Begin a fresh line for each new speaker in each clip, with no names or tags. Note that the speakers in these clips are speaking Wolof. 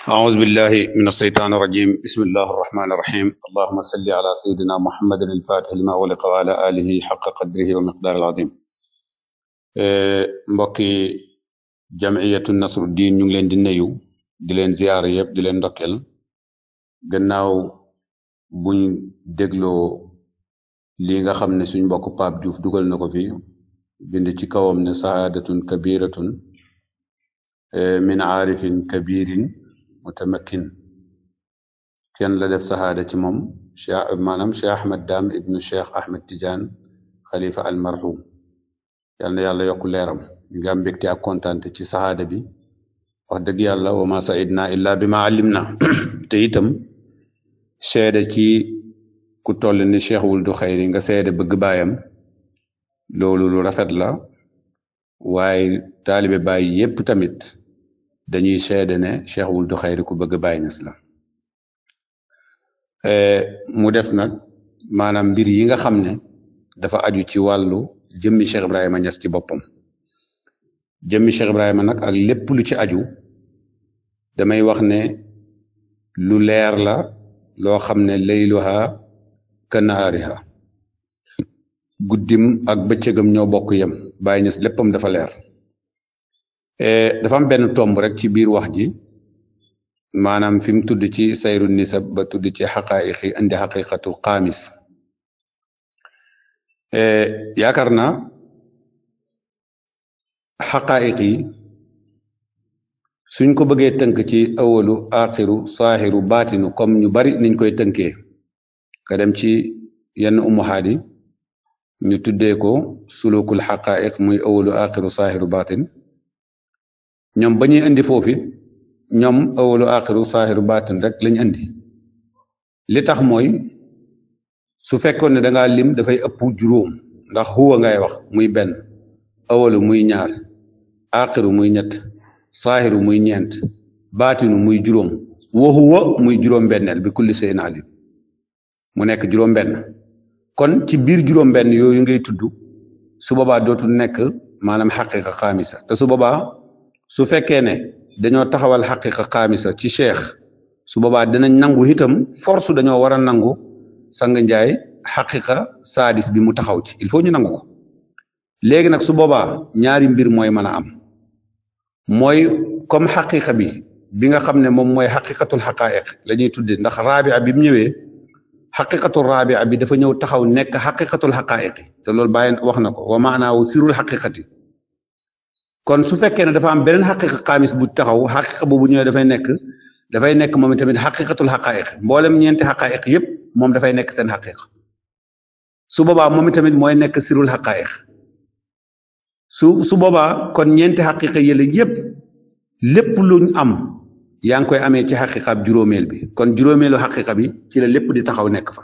أعوذ بالله من الشيطان الرجيم بسم الله الرحمن الرحيم اللهم صل على سيدنا محمد الفاتح لما أغلق وعلى آله حق قدره ومقدار العظيم mbokki jamiyatu Nasruddin ñu ngi leen di nuyu di leen ziyaara yëpp di leen ndokkel gannaaw buñ dégloo li nga xam ne suñ mbokk Pape Diouf dugal na ko fi bind ci kawam ne saadatun kabiratun min aarifin kabirin mutamakkin kenn la def sahaada ci moom maanaam Cheikh Ahmed Dame ibnu Cheikh Ahmed Tidiane xalifa al marhum yal na yàlla yokk leeram ñu ngi am mbégte ak kontaante ci sahaada bi wax dëgg yàlla wa ma saidna illa bi ma allimna te itam seede ci ku toll ni Cheikh Wuldu Xayri nga seede bëgg baayam loolu lu rafet la waaye taalibe baay yépp tamit dañuy seede ne Cheikh Wuldu Xayri ku bëgg Baay Ñas la mu def nag maanaam mbir yi nga xam ne dafa aju ci wàllu jëmmi Cheikh Ibrahima Ñas ci boppam jëmmi Cheikh Ibrahima nag ak lépp lu ci aju damay wax ne lu leer la loo xam ne layluha kanaariha guddim ak bëccëgam ñoo bokk yem Baay Ñas léppam dafa leer dafa am benn tomb rek ci biir wax ji maanaam fi mu tudd ci sayru nisab ba tudd ci xaqaayiqi indi xaqiqatul xaamis yaakaar naa xaqaayiq yi suñ ko bëggee tënk ci awalu axiru saaxiru baatinu comme ñu bari niñ koy tënkee nga dem ci yenn umuhaat yi ñu tuddee ko sulukul xaqaayiq muy awalu axiru saaxiru baatin ñoom ba ñuy indi foofu ñoom awalu axiru saaxiru baatin rek lañ indi li tax mooy su fekkoon ne dangaa lim dafay ëpp juróom ndax huwa ngay wax muy benn awalu muy ñaar axiru muy ñett saaxiru muy ñeent baatinu muy juróom wa huwa muy juróom benneel bi kulli seen alim mu nekk juróom benn kon ci biir juróom benn yooyu ngay tudd su boobaa dootul nekk maanaam xaqiqa xaamisa te su boobaa su fekkee ne dañoo taxawal xaqiqa xaamisa ci cheikh su boobaa dinañ nangu itam force dañoo war a nangu sang njaay xaqiqa saadis bi mu taxaw ci il faut ñu nangu ko léegi nag su boobaa ñaari mbir mooy mën a am mooy comme xaqiqa bi nga xam ne moom mooy xaqiqatul xaqaayiq la ñuy tudde ndax rabia bi mu ñëwee xaqiqatul rabia bi dafa ñëw taxaw nekk xaqiqatul xaqaayiqi te loolu bàyyi wax na ko wa maanaawu sirul xaqiqati kon su fekkee ne dafa am beneen xaqiqa xaamis bu taxaw xaqiqa boobu ñëwee dafay nekk moom tamit xaqiqatul xaqaayiq mboolem ñeenti xaqaayiq yépp moom dafay nekk seen xaqiqa su boobaa moom tamit mooy nekk sirul xaqaayiq su boobaa kon ñeenti xaqiqa yële yépp lépp luñ am yaa ngi koy amee ci xaqiqaab juróomeel bi kon juróomeelu xaqiqa bi ci la lépp di taxaw nekk fa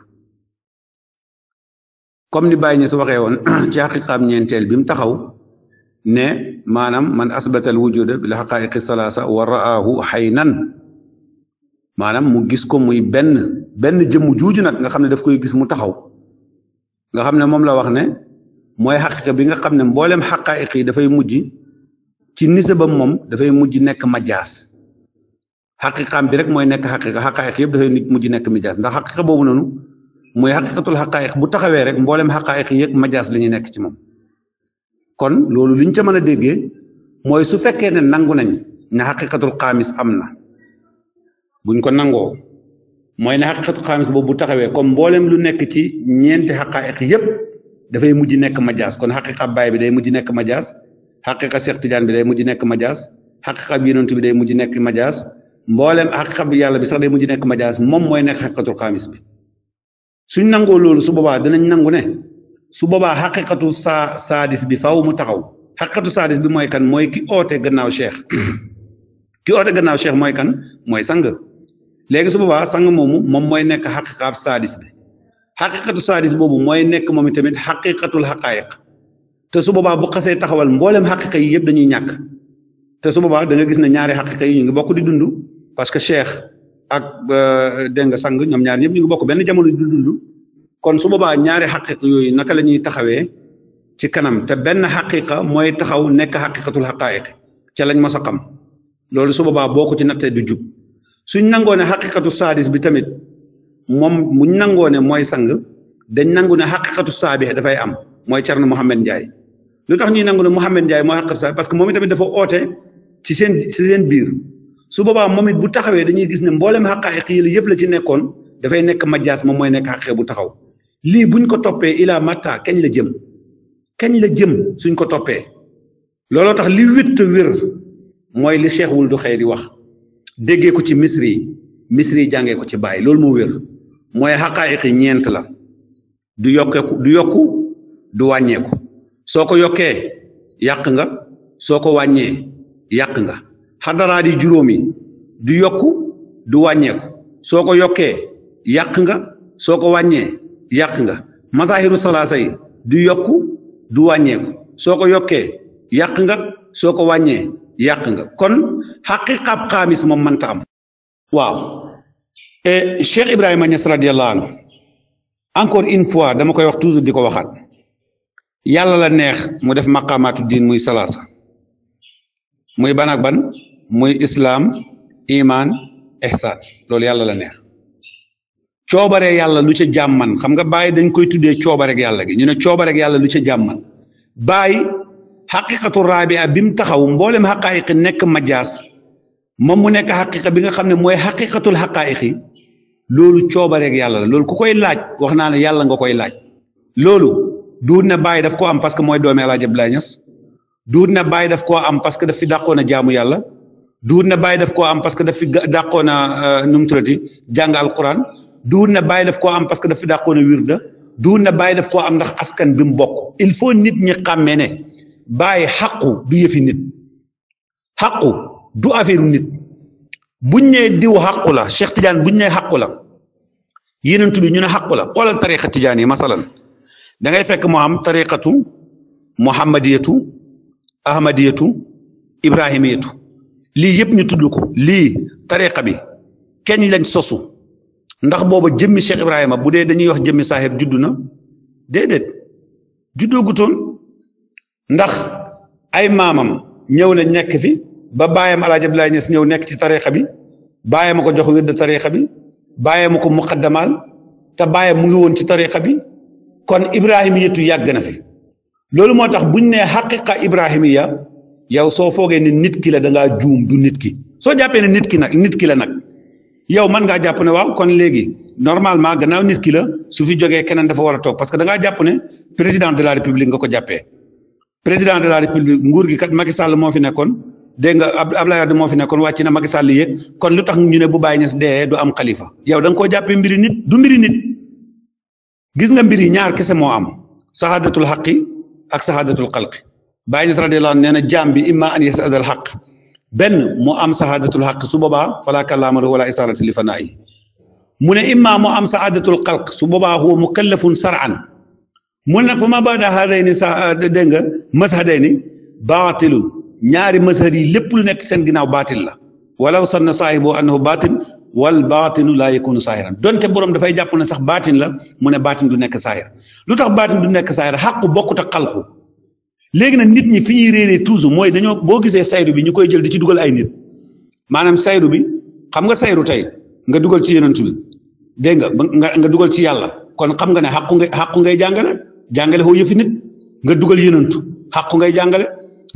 comme ni Baye Niass waxee woon ci xaqiqaab ñeenteel bi mu taxaw ne maanaam man asbatal wujuda bil xaqaayiqi salaasa wa ra'aahu xaynan maanaam mu gis ko muy benn jëmm juuju nag nga xam ne daf koy gis mu taxaw nga xam ne moom la wax ne mooy xaqiqa bi nga xam ne mboolem xaqaayiq yi dafay mujj ci nisabam moom dafay mujj nekk majaas xaqiqaam bi rek mooy nekk xaqiqa xaqaayiq yëpp dafay mujj nekk majaas ndax xaqiqa boobu noonu mooy xaqiqatul xaqaayiq bu taxawee rek mboolem xaqaayiq yi yëpp majaas la ñuy nekk ci moom kon loolu liñ ca mën a déggee mooy su fekkee ne nangu nañ ne xaqiqatul xaamis am na buñ ko nangoo mooy ne xaqiqatul xaamis boobu bu taxawee comme mboolem lu nekk ci ñeenti xaqaayiq yëpp dafay mujj nekk majaas kon xaqiqa baay bi day mujj nekk majaas xaqiqa Cheikh Tidiane bi day mujj nekk majaas xaqiqa bi yonent bi day mujj nekk majaas mboolem xaqiqa bi yàlla bi sax day mujj nekk majaas moom mooy nekk xaqiqatul xaamis bi suñ nangoo loolu su boobaa dinañ nangu ne su boobaa xaqiqatu saadis bi faaw mu taxaw xaqiqatu saadis bi mooy kan mooy ki oote gannaaw cheikh ki oote gannaaw cheikh mooy kan mooy sang léegi su boobaa sang moomu moom mooy nekk xaqiqaab saadis bi xaqiqatu saadis boobu mooy nekk moom tamit xaqiqatul xaqaayiq te su boobaa bu xasee taxawal mboolem xaqiqa yi yëpp dañuy ñàkk te su boobaa da nga gis ne ñaari xaqiqa yi ñu ngi bokk di dund parce que cheikh ak dégg nga sang ñoom ñaar ñëpp ñu ngi bokk benn jamono di dund kon su boobaa ñaari xaqiqa yooyu naka la ñuy taxawee ci kanam te benn xaqiqa mooy taxaw nekk xaqiqatul xaqaayiq ca lañ mos a xam loolu su boobaa boo ko ci nattee du jub suñ nangoo ne xaqiqatu saadis bi tamit moom muñ nangoo ne mooy sang dañ nangu ne xaqiqatu saabix dafay am mooy Thierno Mohamed Ndiaye lu tax ñuy nangu ne Mohamed Ndiaye mooy xaqiqatu saabix parce que moom itamit dafa oote ci seen biir su boobaa moom it bu taxawee dañuy gis ne mboolem xaqaayiq yi yëpp la ci nekkoon dafay nekk majaas moom mooy nekk xaqiqa bu taxaw lii buñ ko toppee ila matta kañ la jëm suñ ko toppee looloo tax li wétt wér mooy li Cheikh Wuld Xayri wax déggee ko ci misri yi jàngee ko ci bàyyi loolu moo wér mooy xaqaayiq yi ñeent la du yokku du wàññeeku soo ko yokkee yàq nga soo ko wàññee yàq nga xadaraat yi juróomi du yokku du wàññeeku soo ko yokkee yàq nga soo ko wàññee yàq nga masaahiru salaasa yi du yokku du wàññeeku soo ko yokkee yàq nga soo ko wàññee yàq nga kon xaqiqab xaamis moom mënta am waaw Cheikh Ibrahima Niass radiyallahu anhu encore une fois dama koy wax toujours di ko waxaat yàlla la neex mu def maqaamaatu diin muy salaasa muy ban ak ban muy islaam iman ihsaan loolu yàlla la neex coobaree yàlla lu ca jàmman xam nga bàyyi dañ koy tuddee coobarek yàlla gi ñu ne coobarek yàlla lu ca jàmman bàyyi xaqiqatu rabia bi mu taxaw mboolem xaqaayiqi nekk majaas moom mu nekk xaqiqa bi nga xam ne mooy xaqiqatul xaqaayiqi loolu coobareeg yàlla la loolu ku koy laaj wax naa ne yàlla nga koy laaj loolu duut ne bàyyi daf koo am parce que mooy doomi Alaaji Abdoulaye Niass duut ne bàyyi daf koo am parce que daf fi dàqoon a jaamu yàlla duut ne bàyyi daf koo am parce que daf fi dàqoon a nu mu tuddati jàng alquran duut ne bàyyi daf koo am parce que daf fi dàqoon a wirda duut ne bàyyi daf koo am ndax askan bi mu bokk il faut nit ñi xàmmee ne bàyyi xaqu du yëfi nit xaqu du affaire nit buñ nee diw xaqu la Cheikh Tidiane buñ nee xaqu la yenent bi ñu ne xaqu la xoolal tariqa Tidiane yi masalan da ngay fekk moo am tariqatu muhammadiyatu ahmadiyatu ibrahimiyatu lii yëpp ñu tudd ko lii tariqa bi kenn lañ sosu ndax booba jëmmi Cheikh Ibrahima bu dee dañuy wax jëmmi saahir juddu na déedéet juddoo gutoon ndax ay maamam ñëw na nekk fi ba baayam Alaaji Abdoulaye Niass ñëw nekk ci tariqa bi baayam a ko jox wird tariqa bi baayam a ko muqaddamaal te baayam mu ngi woon ci tariqa bi kon ibrahimiyatu yàgg na fi loolu moo tax buñ nee xaqiqa ibrahimiya yow soo foogee ne nit ki la da ngaa juum du nit ki soo jàppee ne nit ki la nag yow mën ngaa jàpp ne waaw kon léegi normalement gannaaw nit ki la su fi jógee keneen dafa war a toog parce que da ngaa jàpp ne président de la république nga ko jàppee président de la république nguur gi kat Macky Sall moo fi nekkoon dégg nga Abdoulaye Wade moo fi nekkoon wàcc na Macky Sall yéeg kon lu tax ñu ne bu Baye Niass dee du am xalifa yow da nga koo jàppee mbiri nit du mbiri nit gis nga mbiri ñaar kese moo am sahadatul xaqi ak sahadatul xalqi Baye Niass radiyallahu anhu nee na jaam bi imma an yasadal xaq benn mu am sahadatul xaq su boobaa fala kalaama lahu wala isarati li fanaayi mu ne imma mu am sahadatul xalq su boobaa huwa mukallafun sar'an mu ne nag fa ma baada hadayni sa dégg nga mashadayni baatilun ñaari mashad yi lépp lu nekk seen ginnaaw baatil la walaw sanna saahibu annahu baatin wal baatinu laa yakunu saahiran donte borom dafay jàpp ne sax baatin la mu ne baatin du nekk saahir lu tax baatin du nekk saahir xàqu bokkut ak xalqu léegi nag nit ñi fi ñuy réeree toujours mooy dañoo boo gisee sayru bi ñu koy jël di ci dugal ay nit maanaam sayru bi xam nga sayru tey nga dugal ci yonent bi dégg nga dugal ci yàlla kon xam nga ne xàqu ngay jàngale xoo yëfi nit nga dugal yonentu xàqu ngay jàngale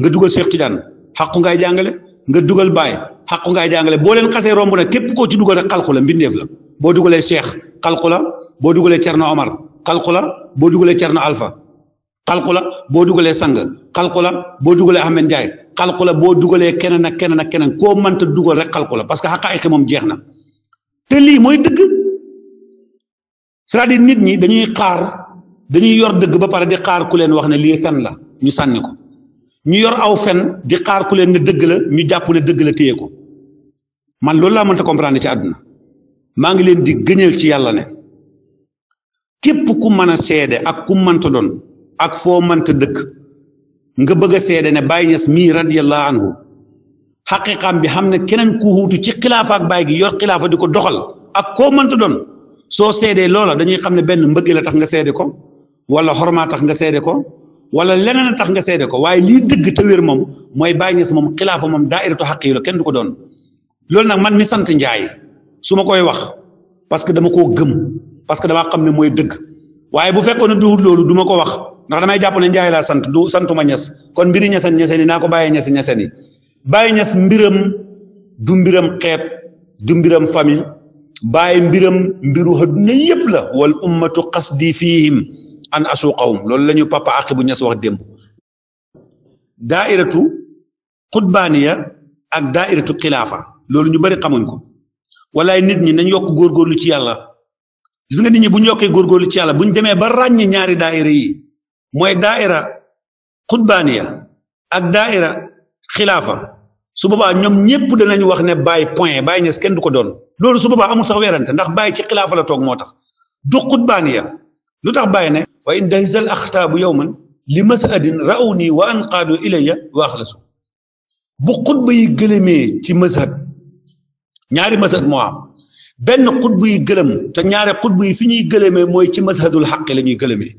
nga dugal Cheikh Tidiane xàqu ngay jàngale nga dugal Baye xàqu ngay jàngale boo leen xasee romb nag képp koo ci dugal rek xalqu la mbindeef la boo dugalee Cheikh xalqu la boo dugalee Thierno Omar xalqu la boo dugalee Thierno Alpha xalqu la boo dugalee sang xalqu la boo dugalee Ahmed Ndiaye xalqu la boo dugalee keneen ak keneen ak keneen koo mënta dugal rek xalqu la parce que xaqaayiq moom jeex na te lii mooy dëgg c'est-à-dire nit ñi dañuy yor dëgg ba pare di xaar ku leen wax ne lii fen la ñu sànni ko ñu yor aw fen di xaar ku leen ne dëgg la ñu jàpp ne dëgg la téye ko man loolu laa mënta comprendre ci àdduna maa ngi leen di gëñal ci yàlla ne képp ku mën a seede ak ku mënta doon ak foo mënta dëkk nga bëgg a seede ne Baye Niass mii radiyallahu anhu xaqiqaam bi xam ne keneen ku huutu ci xilaafa ak Baye gi yor xilaafa di ko doxal ak koo mënta doon soo seedee loola dañuy xam ne benn mbëggee la tax nga seede ko wala xormaa tax nga seede ko wala leneen a tax nga seede ko waaye lii dëgg te wér moom mooy Baye Niass moom xilaafa moom daairatu xaq yi la kenn du ko doon loolu nag man mi sant Njaay su ma koy wax parce que dama koo gëm parce que damaa xam ne mooy dëgg waaye bu fekkoon ne duhut loolu du ma ko wax ndax damay jàpp ne Njaay laa sant du santuma Ñas kon mbiri ñeseen yi naa ko bàyyee ñeseen yi bàyyi Ñas mbiram du mbiram xeet du mbiram famille bàyyi mbiram mbiru àddina yépp la wal ummatu qasdi fihim an asuqahum loolu la ñu papa Aqi bu Ñas wax démb daairatu xutbaaniya ak daairatu xilaafa loolu ñu bari xamuñ ko walaay nit ñi nañ yokk góorgóorlu ci yàlla gis nga nit ñi bu ñu yokkee góorgóorlu ci yàlla bu ñu demee ba ràññi ñaari daaira yi mooy daaira xutbaaniya ak daaira xilaafa su boobaa ñoom ñépp danañ wax ne Baay point Baay Ñas kenn du ko doon loolu su boobaa amul sax weerante ndax Baay ci xilaafa la toog moo tax du xutbaaniya lu tax Baay ne wa in dahizal axtaabu yawman li masadin ra'aw nii wa anqaadu ilayya wa axlasu bu xutba yi gëlëmee ci mazhab ñaari mazhab moo am benn xutba yi gëlëm te ñaari xutba yi fi ñuy gëlëmee mooy ci mazhabul xaqi la ñuy gëlëmee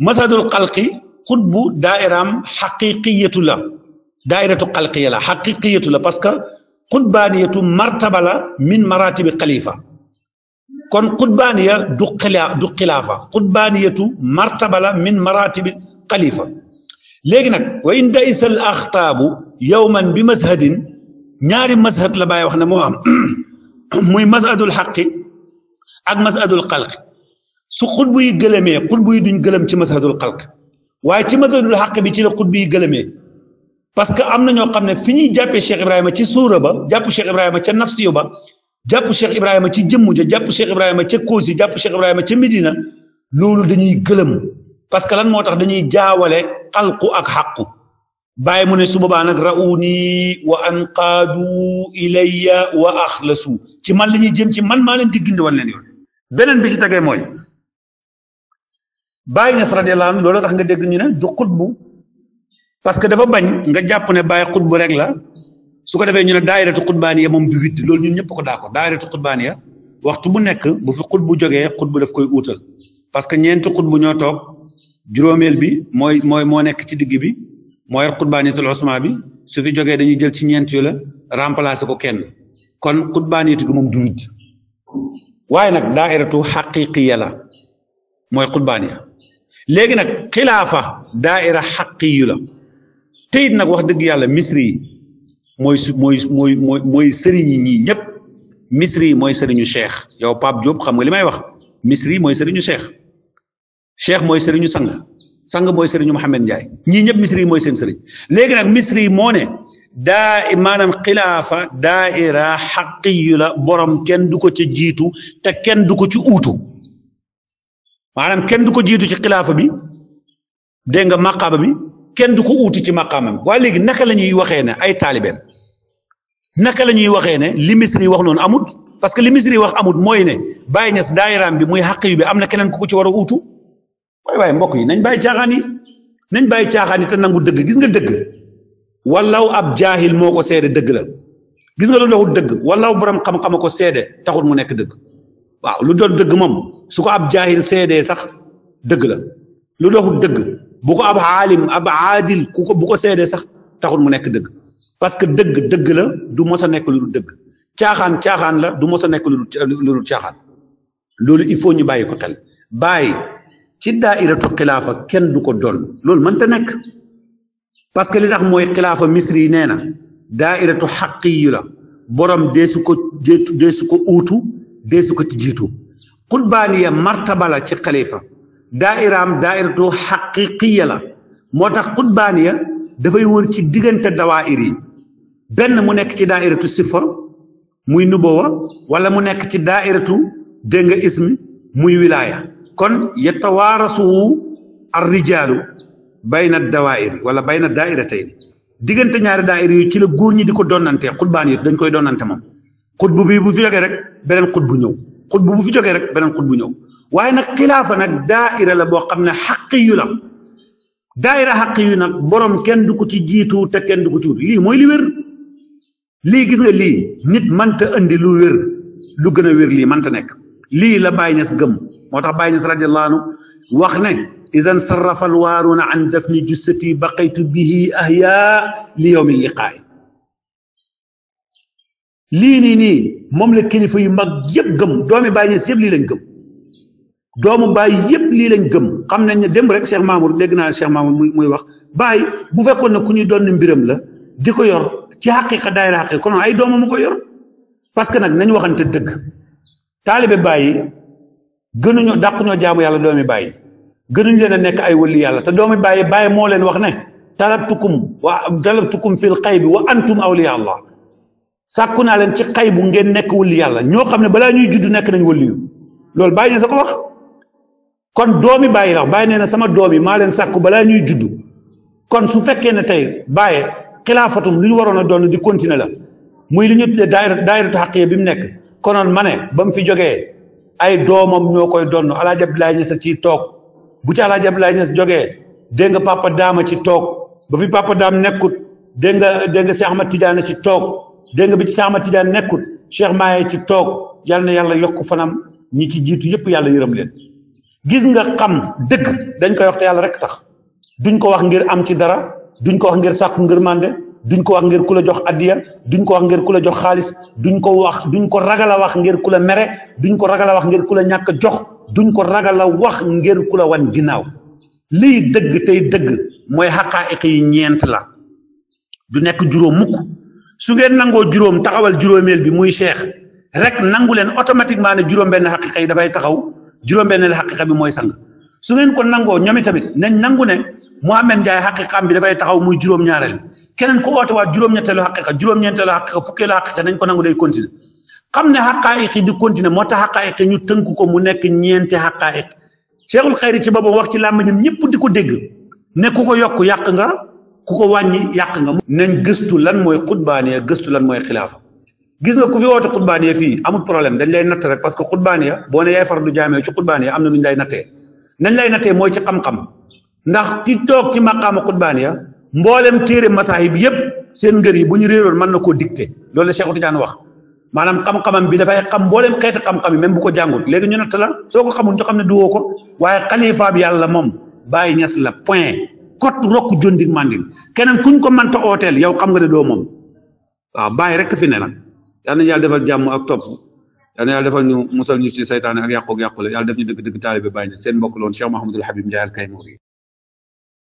mazhabul xalqi xutbu daairaam xaqiqiyatu la daairatu xalqiya la xaqiqiyatu la parce que xutbaaniyatu martaba la min maratibi xalifa kon xutbaaniya du xilaafa xutbaaniyatu martaba la min maratibi xalifa léegi nag wa in daisal axtaabu yowman bi mazhadin ñaari mazhad la bàyyi wax ne moo am muy mazhadul xaqi ak mazhadul xalqi su xutbu yi gëlëmee xutbu yi duñ gëlëm ci mazhadul xalqi waaye ci mazhadul xaqi bi ci la xutbu yi gëlëmee parce que am na ñoo xam ne fi ñuy jàppee Cheikh Ibrahima ci suura ba jàpp Cheikh Ibrahima ca nafsiyo ba jàpp Cheikh Ibrahima ci jëmm ja jàpp Cheikh Ibrahima ca Koosi jàpp Cheikh Ibrahima ca Medina loolu dañuy gëlëm parce que lan moo tax dañuy jaawale xalqu ak xaqu bàyyi mu ne su boobaa nag ra'uni wa anqaadu ilayya wa axlasu ci man la ñuy jëm ci man maa leen di gindi wan leen yoon beneen bi ci tegee mooy Baay Ñas radiyallahu anhu loolu tax nga dégg ñu ne du xutbu parce que dafa bañ nga jàpp ne Baay xutbu rek la su ko defee ñu ne daayiratu xutbaaniya moom du witt loolu ñun ñëpp ko d'accord daayiratu xutbaaniya waxtu bu nekk bu fi xutbu jógee xutbu daf koy uutal parce que ñeenti xutbu ñoo toog juróomeel bi moo nekk ci digg bi mooy xutbaaniyatul usma bi su fi jógee dañuy jël ci ñeent yu la remplacer ko kenn kon xutbaaniyatu gi moom du witt waaye nag daayiratu xaqiqiya la mooy xutbaaniya léegi nag xilaafa daaira xaqiyu la te it nag wax dëgg yàlla misri yi mooy sëriñ yi ñii ñëpp misri yi mooy sëriñu cheikh yow Pape Diop xam nga li may wax misri yi mooy sëriñu cheikh mooy sëriñu sang mooy sëriñu Mohamed Ndiaye ñii ñëpp misri yi mooy seen sëriñ léegi nag misri yi moo ne maanaam xilaafa daaira xaqiyu la borom kenn du ko ca jiitu te kenn du ko ci uutu maanaam kenn du ko jiitu ci xilaafa bi dégg nga maqaama bi kenn du ko uuti ci maqaama bi waaye léegi naka la ñuy waxee ne ay taalibeem naka la ñuy waxee ne li misri wax noonu amut parce que li misri wax amut mooy ne Baay Ñas daayiraam bi muy xaq yu bi am na keneen ku ko ci war a uutu waaye mbokk yi nañ bàyyi caaxaan yi te nangu dëgg gis nga dëgg wallaw ab jaahil moo ko seede dëgg la gis nga lu doxul dëgg wallaw borom xam-xam ko seede taxul mu nekk dëgg waaw lu doon dëgg moom su ko ab jaahil seedee sax dëgg la lu doxul dëgg bu ko ab aalim ab aadil bu ko seedee sax taxul mu nekk dëgg parce que dëgg la du mos a nekk lu dul dëgg caaxaan la du mos a nekk lu dul caaxaan loolu il faut ñu bàyyi ko xel bàyyi ci daairatu xilaafa kenn du ko doon loolu mënta nekk parce que li tax mooy xilaafa misri yi nee na daairatu xaqiyu la borom deesu ko uutu deesu ko ci jiitu xutbaaniya martaba la ci xalifa daairaam daairatu xaqiqiya la moo tax xutbaaniya dafay wër ci diggante dawaayir yi benn mu nekk ci daairatu sifa muy nubuwa wala mu nekk ci daairatu dégg nga ismi muy wilaaya kon yatawaarasu ar rijaalu bayna dawaayiri wala bayna daa'iratayni diggante ñaari daayir yi ci la góor ñi di ko donnante xutbaaniya dañ koy donnante moom xutbu bi bu fi jógee rek beneen xutbu ñëw xutbu bu fi jógee rek beneen xutbu ñëw waaye nag xilaafa nag daaira la boo xam ne xaqiyu la daaira xaqiyu nag borom kenn du ko ci jiitu te kenn du ko ci wut lii mooy li wér lii gis nga lii nit mënta andi lu wér lu gën a wér lii mënta nekk lii la Baay Ñas gëm moo tax Baay Ñas radiyallahu anhu wax ne idan sarrafa alwaaruuna an dafni jussati baqaytu bihi ahyaa li yawmi liqaa'i lii nii moom la kilifa yu mag yëpp gëm doomi Baay Ñas yëpp lii lañ gëm doomu Baay yëpp lii lañ gëm xam nañ ne démb rek Cheikh Mamour dégg naa Cheikh Mamour muy wax Baay bu fekkoon ne ku ñuy doon mbiram la di ko yor ci xaqiqa daayira xaqiqa kon ay doomam mu ko yor parce que nag nañ waxante dëgg taalibe Baay yi gënuñoo dàq ñoo jaamu yàlla doomi Baay yi gënuñ leen a nekk ay wëli yàlla te doomi Baay moo leen wax ne talabtukum fil xaybi wa antum awliya Allah sàkku naa leen ci xay bu ngeen nekk wëli yàlla ñoo xam ne balaa ñuy judd nekk nañ wëli yu loolu Baay sa ko wax kon doomi Baay la Baay nee na sama doom yi maa leen sàkku balaa ñuy judd kon su fekkee ne tey Baay xilaafatum lu ñu waroon a doon di continuer la muy li ñu tuddee daayiratu xaqiya bi mu nekk konoon ma ne ba mu fi jógee ay doomam ñoo koy donn Alaaji Abdoulaye Niass ci toog bu ci Alaaji Abdoulaye Niass jógee dégg nga Papa Daama ci toog ba fi Papa Daam nekkut dégg nga Cheikh Ahmad Tidiane ci toog dégg nga bi ci Cheikh Ahmad Tidiane nekkut Cheikh Maye ci toog yal na yàlla yokk fanam ñi ci jiitu yëpp yàlla yërëm leen gis nga xam dëgg dañ koy wax te yàlla rek tax duñ ko wax ngir am ci dara duñ ko wax ngir sàkku ngir mànde duñ ko wax ngir ku la jox addiya duñ ko wax ngir ku la jox xaalis duñ ko ragal a wax ngir ku la mere duñ ko ragal a wax ngir ku la ñàkk jox duñ ko ragal a wax ngir ku la wan ginnaaw lii dëgg tey dëgg mooy xaqaa'iq yi ñeent la du nekk juróom mukk su ngeen nangoo juróom taxawal juróomeel bi muy cheikh rek nangu leen automatiquement ne juróom-benn xaqiqa yi dafay taxaw juróom-benn xaqiqa bi mooy sang su ngeen ko nangoo ñoom tamit nañ nangu ne Mouhamed Ndiaye xaqiqaam bi dafay taxaw muy juróom-ñaareel keneen ko oote waat juróom-ñetteelu xaqiqa juróom-ñeenteelu xaqiqa fukkeelu xaqiqa nañ ko nangu day continuer xam ne xaqaa'iq yi di continuer moo tax xaqaa'iq ñu tënk ko mu nekk ñeenti xaqaa'iq Cheikhul Xayri ci boppam wax ci làmmiñam ñëpp di ko dégg ne ku ko yokk yàq nga ku ko wàññi yàq nga nañ gëstu lan mooy xutbaaniya gëstu lan mooy xilaafa gis nga ku fi woote xutbaaniya fii amul problème dañ lay natt rek parce que xutbaaniya boo ne yaay far du jaamee ci xutbaaniya am na nu ñu lay nattee nañ lay nattee mooy ci xam-xam ndax ci toog ci maqaama xutbaaniya mboolem téere masaahib yëpp seen ngër yi bu ñu réeroon mën na koo dicté loolu la Cheikh Tidiane wax maanaam xam-xamam bi dafay xam mboolem xeeti xam-xam yi même bu ko jàngul léegi ñu natt la soo ko xamul ñu xam ne duwoo ko waaye xalifa bi yàlla moom Baay Ñas la point kot rokk jondig manding keneen kuñ ko mënta ooteel yow xam nga ne doo moom waaw Baay rek fi ne nag yal na yàlla defal jàmm ak topp yal na yàlla defal ñu musal ñu ci saytaane ak yàqu-yàqule yàlla def ñu dëgg-dëgg taalibe Baay Ñas seen mbokk loon Cheikh Mouhamadul Habib Ndiaye al Kaymouri